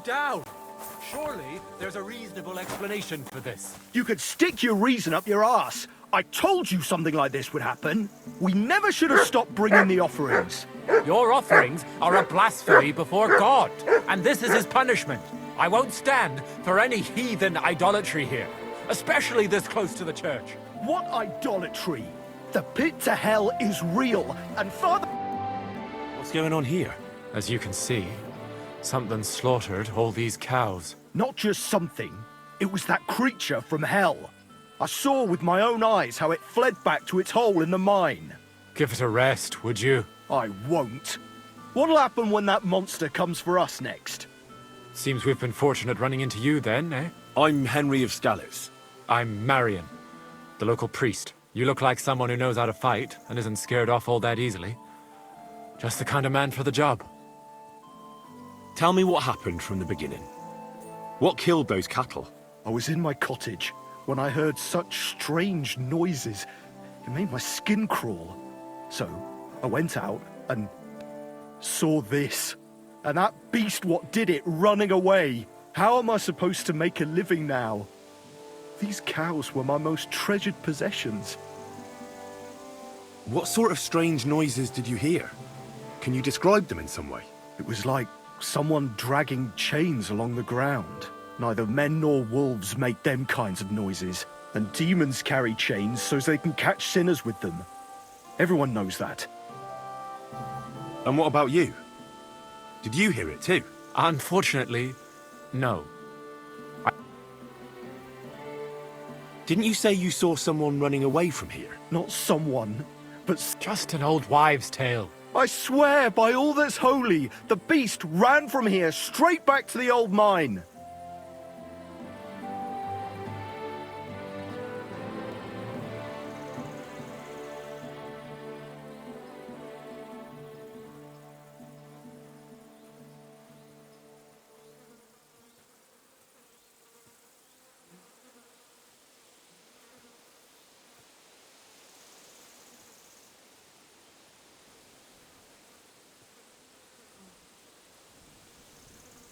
down. Surely there's a reasonable explanation for this. You could stick your reason up your ass. I told you something like this would happen. We never should have stopped bringing the offerings. Your offerings are a blasphemy before God, and this is his punishment. I won't stand for any heathen idolatry here, especially this close to the church. What idolatry? The pit to hell is real, and Father... What's going on here? As you can see, something slaughtered all these cows. Not just something. It was that creature from hell. I saw with my own eyes how it fled back to its hole in the mine. Give it a rest, would you? I won't. What'll happen when that monster comes for us next? Seems we've been fortunate running into you then, eh? I'm Henry of Scallows. I'm Marion, the local priest. You look like someone who knows how to fight and isn't scared off all that easily. Just the kind of man for the job. Tell me what happened from the beginning. What killed those cattle? I was in my cottage when I heard such strange noises. It made my skin crawl. So I went out and saw this. And that beast what did it running away. How am I supposed to make a living now? These cows were my most treasured possessions. What sort of strange noises did you hear? Can you describe them in some way? It was like someone dragging chains along the ground. Neither men nor wolves make them kinds of noises. And demons carry chains so they can catch sinners with them. Everyone knows that. And what about you? Did you hear it too? Unfortunately, no. Didn't you say you saw someone running away from here? Not someone, but... Just an old wives' tale. I swear by all that's holy, the beast ran from here straight back to the old mine.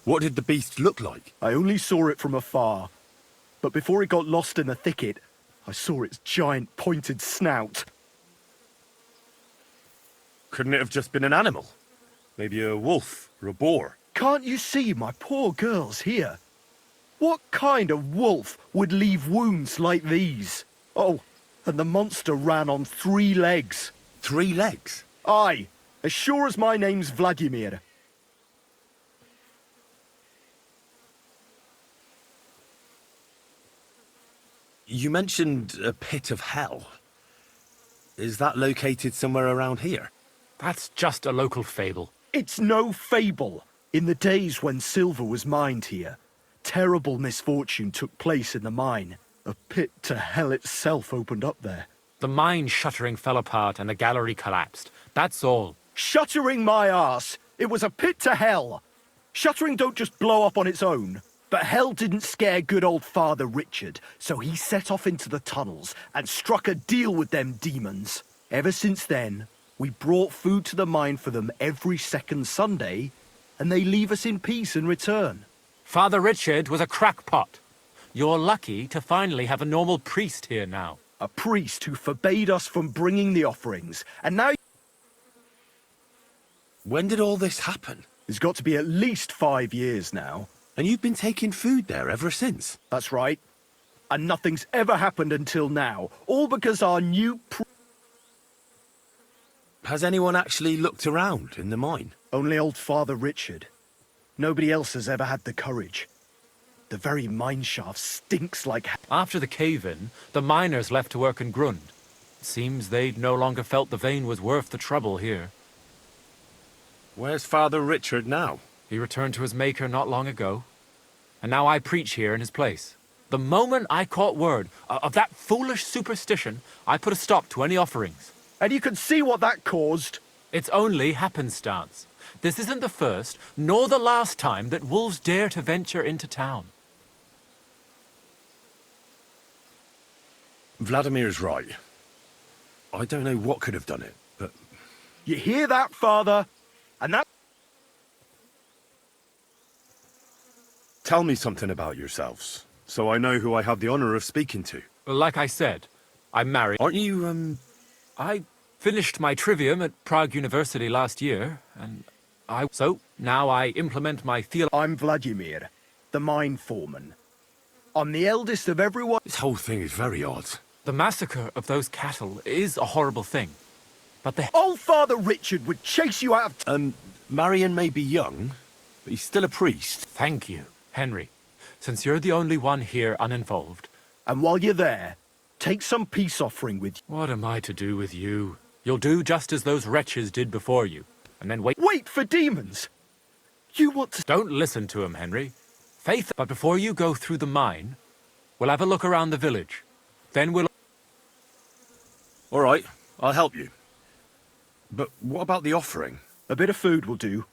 What did the beast look like? I only saw it from afar, but before it got lost in the thicket, I saw its giant pointed snout. Couldn't it have just been an animal? Maybe a wolf or a boar? Can't you see my poor girls here? What kind of wolf would leave wounds like these? Oh, and the monster ran on 3 legs. 3 legs? Aye, as sure as my name's Vladimir. You mentioned a pit of hell. Is that located somewhere around here? That's just a local fable. It's no fable. In the days when silver was mined here, terrible misfortune took place in the mine. A pit to hell itself opened up there. The mine shuttering fell apart and the gallery collapsed. That's all. Shuttering my arse! It was a pit to hell! Shuttering don't just blow up on its own. But hell didn't scare good old Father Richard, so he set off into the tunnels and struck a deal with them demons. Ever since then, we brought food to the mine for them every second Sunday, and they leave us in peace in return. Father Richard was a crackpot. You're lucky to finally have a normal priest here now. A priest who forbade us from bringing the offerings, and now... When did all this happen? It's got to be at least 5 years now. And you've been taking food there ever since? That's right. And nothing's ever happened until now, all because our new Has anyone actually looked around in the mine? Only old Father Richard. Nobody else has ever had the courage. The very mine shaft stinks like... After the cave-in, the miners left to work in Grund. Seems they'd no longer felt the vein was worth the trouble here. Where's Father Richard now? He returned to his maker not long ago, and now I preach here in his place. The moment I caught word of that foolish superstition, I put a stop to any offerings. And you can see what that caused. It's only happenstance. This isn't the first, nor the last time that wolves dare to venture into town. Vladimir's right. I don't know what could have done it, but... You hear that, Father? And that... tell me something about yourselves, so I know who I have the honor of speaking to. Like I said, I'm married. Aren't you, I finished my trivium at Prague University last year, and so now I implement my I'm Vladimir, the mine foreman. I'm the eldest of everyone. This whole thing is very odd. The massacre of those cattle is a horrible thing, but the Old Father Richard would chase you out of... Marion may be young, but he's still a priest. Thank you, Henry. Since you're the only one here uninvolved. And while you're there, take some peace offering with you. What am I to do with you? You'll do just as those wretches did before you, and then wait. Wait for demons! You want to... Don't listen to him, Henry. Faith, but before you go through the mine, we'll have a look around the village. Then we'll... All right, I'll help you. But what about the offering? A bit of food will do.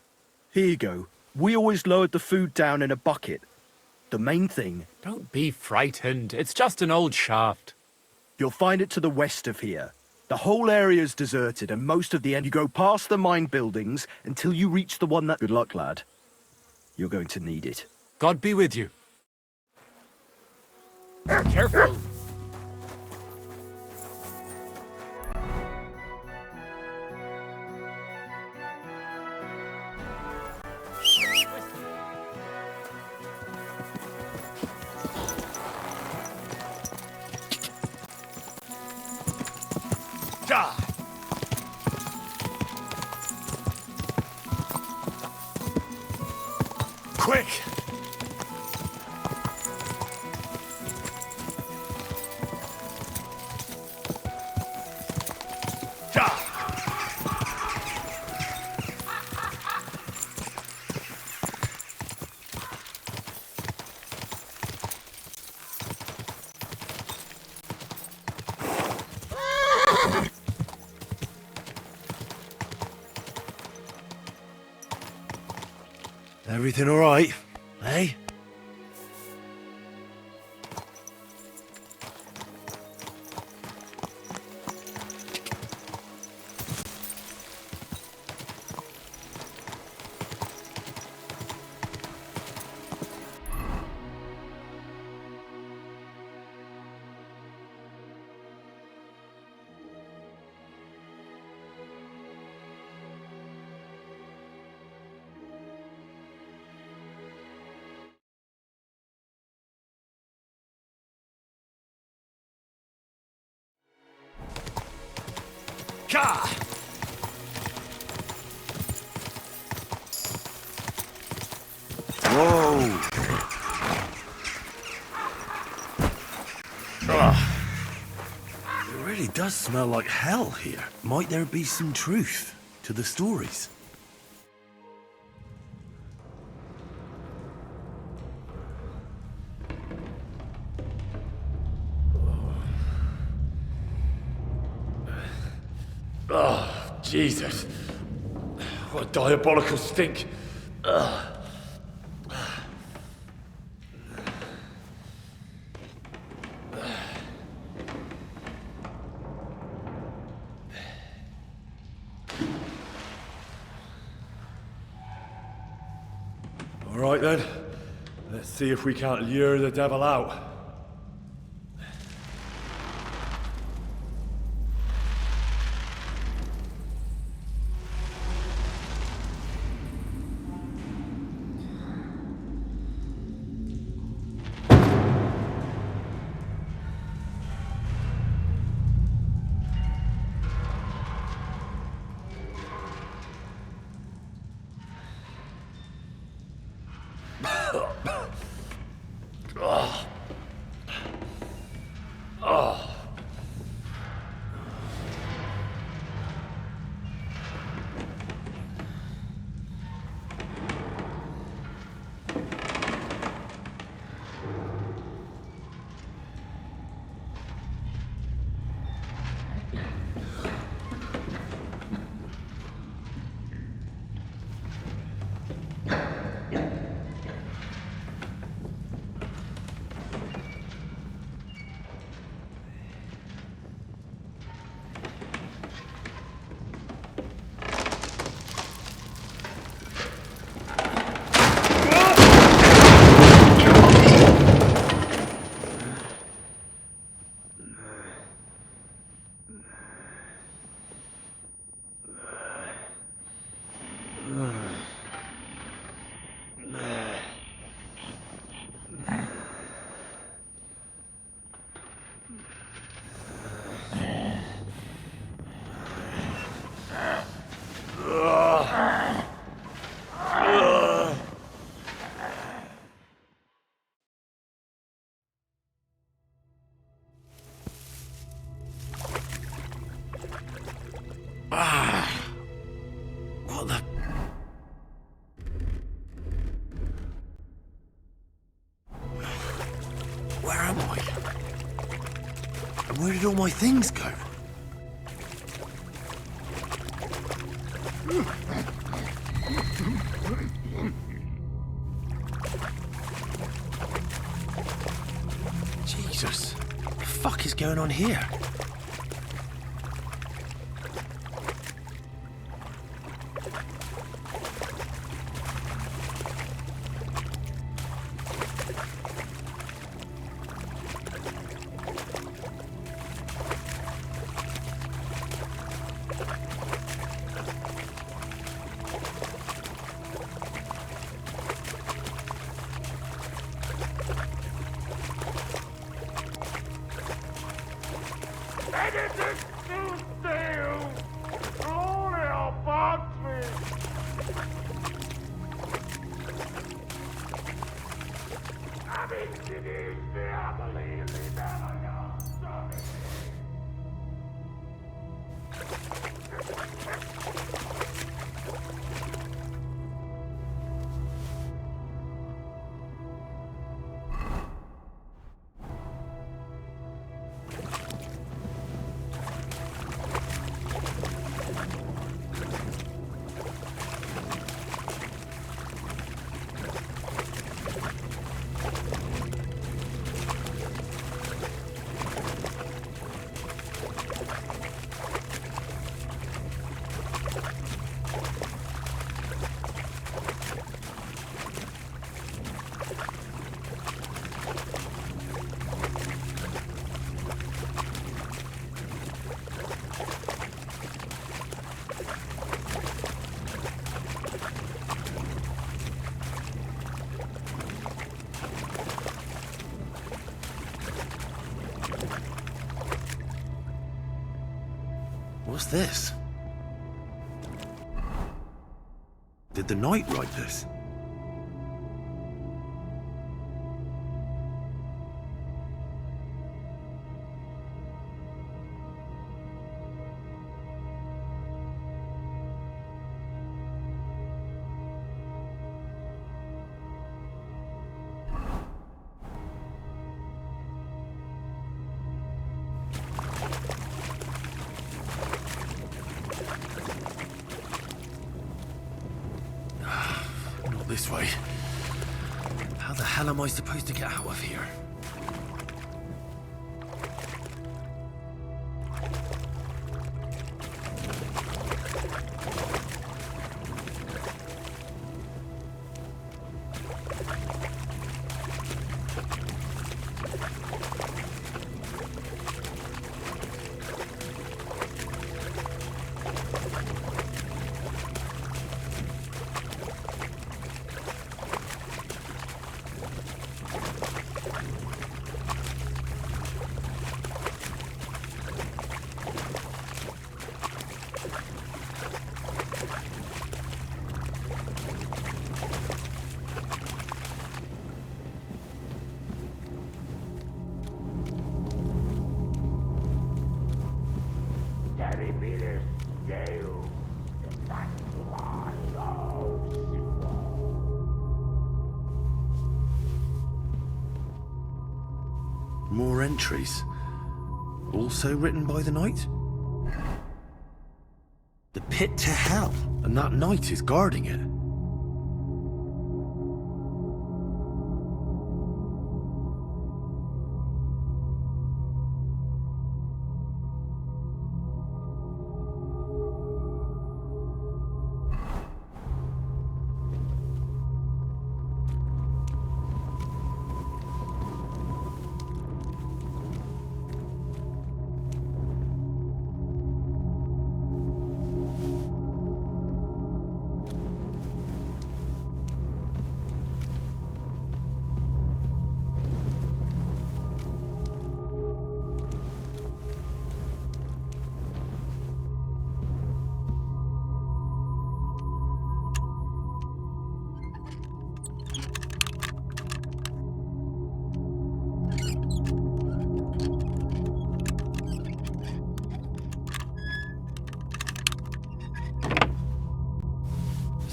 Here you go. We always lowered the food down in a bucket. The main thing... Don't be frightened. It's just an old shaft. You'll find it to the west of here. The whole area's deserted, and most of the end you go past the mine buildings until you reach the one that... Good luck, lad. You're going to need it. God be with you. Careful. Quick! Everything all right, eh? Ka! Whoa! It really does smell like hell here. Might there be some truth to the stories? Oh, Jesus. What a diabolical stink. Ugh. All right then. Let's see if we can't lure the devil out. Where did all my things go? Jesus, what the fuck is going on here? What's this? Did the knight write this? This way. How the hell am I supposed to get out of here? More entries. Also written by the knight? The pit to hell, and that knight is guarding it.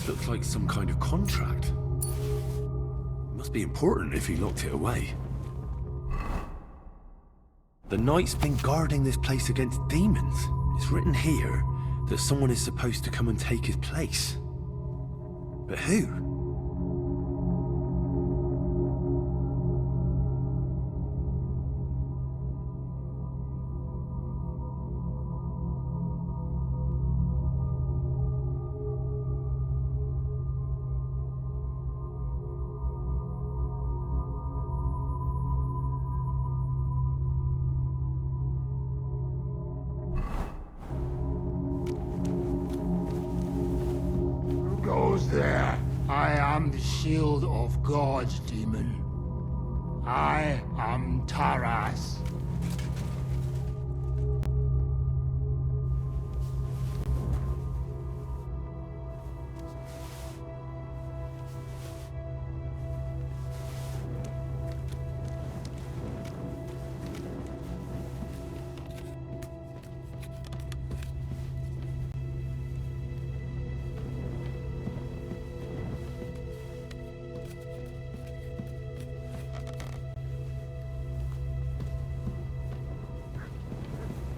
Looks like some kind of contract. It must be important if he locked it away. The knight's been guarding this place against demons. It's written here that someone is supposed to come and take his place. But who? Goes there. I am the shield of gods, demon. I am Taras.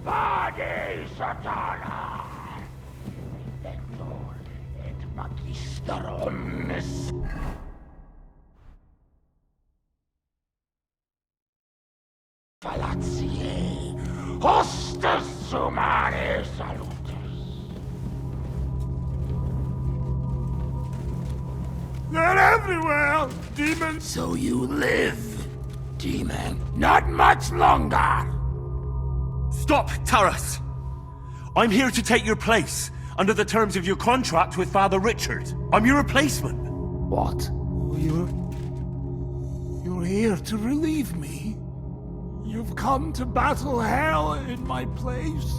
Vade Satana! Vector et magister omnes. Falatiae, hostes humanae salutis. They're everywhere, demons! So you live, demon. Not much longer! Stop, Taras! I'm here to take your place, under the terms of your contract with Father Richard. I'm your replacement. What? You're here to relieve me? You've come to battle hell in my place?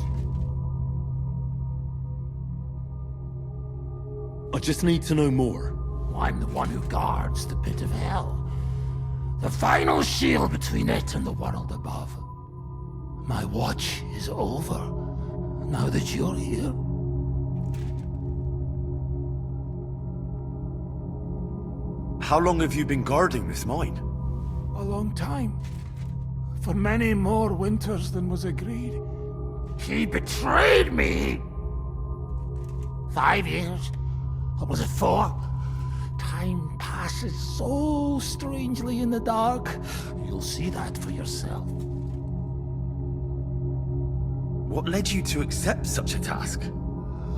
I just need to know more. I'm the one who guards the pit of hell. The final shield between it and the world above. My watch is over, now that you're here. How long have you been guarding this mine? A long time. For many more winters than was agreed. He betrayed me! 5 years? Or was it 4? Time passes so strangely in the dark. You'll see that for yourself. What led you to accept such a task?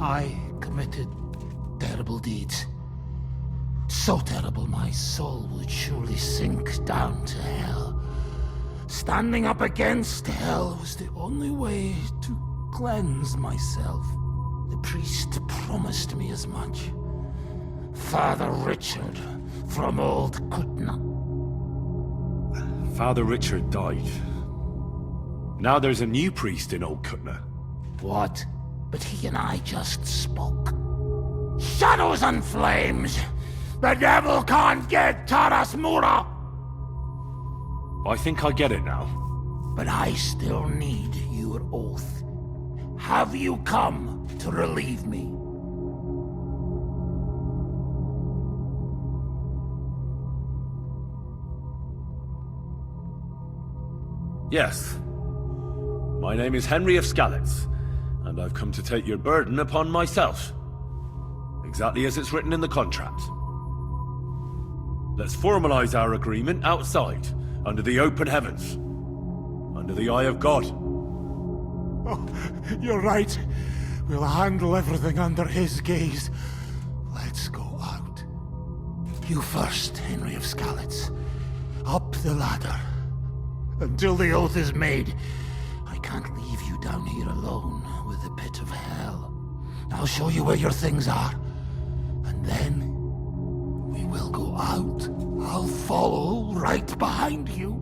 I committed terrible deeds. So terrible my soul would surely sink down to hell. Standing up against hell was the only way to cleanse myself. The priest promised me as much. Father Richard from Old Kutna. Father Richard died. Now there's a new priest in Old Kutna. What? But he and I just spoke. Shadows and flames! The devil can't get Taras Mura! I think I get it now. But I still need your oath. Have you come to relieve me? Yes. My name is Henry of Skalitz, and I've come to take your burden upon myself. Exactly as it's written in the contract. Let's formalize our agreement outside, under the open heavens. Under the eye of God. Oh, you're right. We'll handle everything under his gaze. Let's go out. You first, Henry of Skalitz. Up the ladder. Until the oath is made, I can't leave you down here alone with the pit of hell. I'll show you where your things are. And then we will go out. I'll follow right behind you.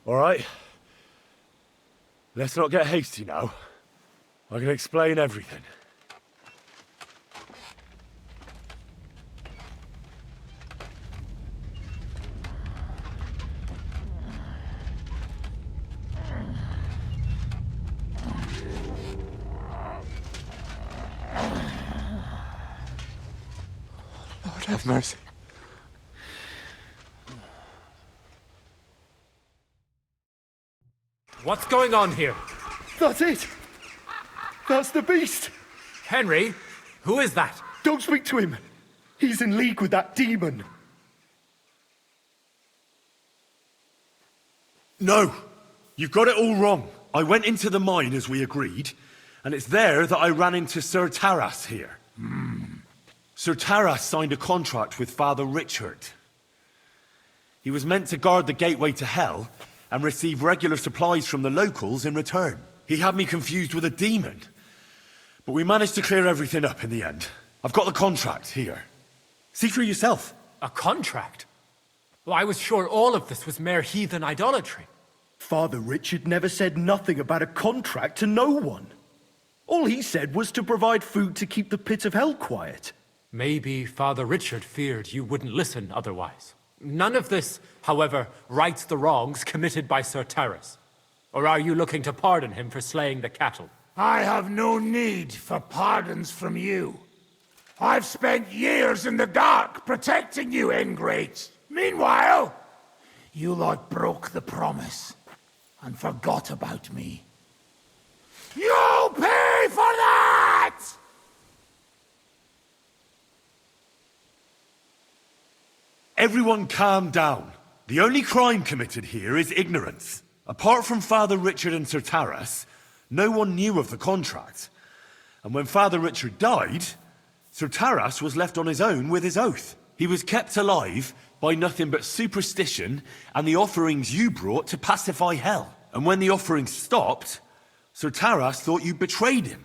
All right. Let's not get hasty now. I can explain everything. Lord have mercy. What's going on here? That's it! That's the beast! Henry, who is that? Don't speak to him! He's in league with that demon! No! You've got it all wrong. I went into the mine as we agreed, and it's there that I ran into Sir Taras here. Sir Taras signed a contract with Father Richard. He was meant to guard the gateway to hell and receive regular supplies from the locals in return. He had me confused with a demon. But we managed to clear everything up in the end. I've got the contract here. See for yourself. A contract? Well, I was sure all of this was mere heathen idolatry. Father Richard never said nothing about a contract to no one. All he said was to provide food to keep the pit of hell quiet. Maybe Father Richard feared you wouldn't listen otherwise. None of this, however, rights the wrongs committed by Sir Taras. Or are you looking to pardon him for slaying the cattle? I have no need for pardons from you. I've spent years in the dark protecting you, ingrates. Meanwhile, you lot broke the promise and forgot about me. You'll pay for that! Everyone calm down. The only crime committed here is ignorance. Apart from Father Richard and Sir Taras, no one knew of the contract. And when Father Richard died, Sir Taras was left on his own with his oath. He was kept alive by nothing but superstition and the offerings you brought to pacify hell. And when the offerings stopped, Sir Taras thought you betrayed him.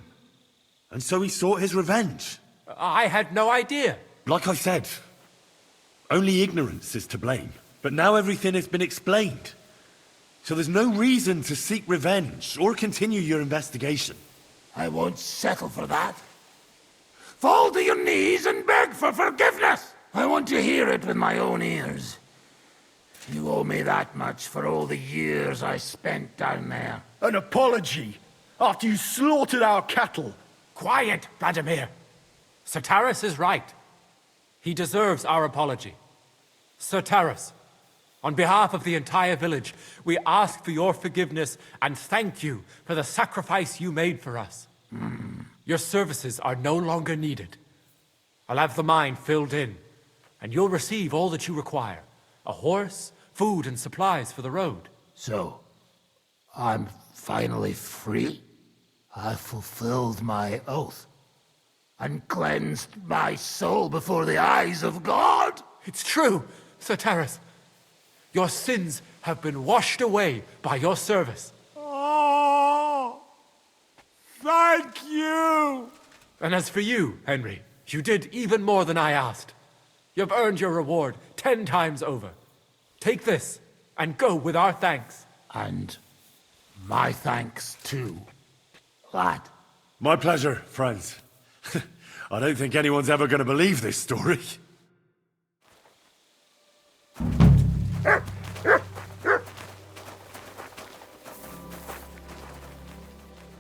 And so he sought his revenge. I had no idea. Like I said, only ignorance is to blame. But now everything has been explained. So there's no reason to seek revenge or continue your investigation. I won't settle for that. Fall to your knees and beg for forgiveness! I want to hear it with my own ears. You owe me that much for all the years I spent down there. An apology? After you slaughtered our cattle? Quiet, Vladimir. Sir Taras is right. He deserves our apology. Sir Taras, on behalf of the entire village, we ask for your forgiveness and thank you for the sacrifice you made for us. Your services are no longer needed. I'll have the mine filled in, and you'll receive all that you require. A horse, food, and supplies for the road. So, I'm finally free? I've fulfilled my oath and cleansed my soul before the eyes of God? It's true, Sir Taras. Your sins have been washed away by your service. Oh, thank you! And as for you, Henry, you did even more than I asked. You've earned your reward 10 times over. Take this and go with our thanks. And my thanks too, lad. My pleasure, friends. I don't think anyone's ever going to believe this story.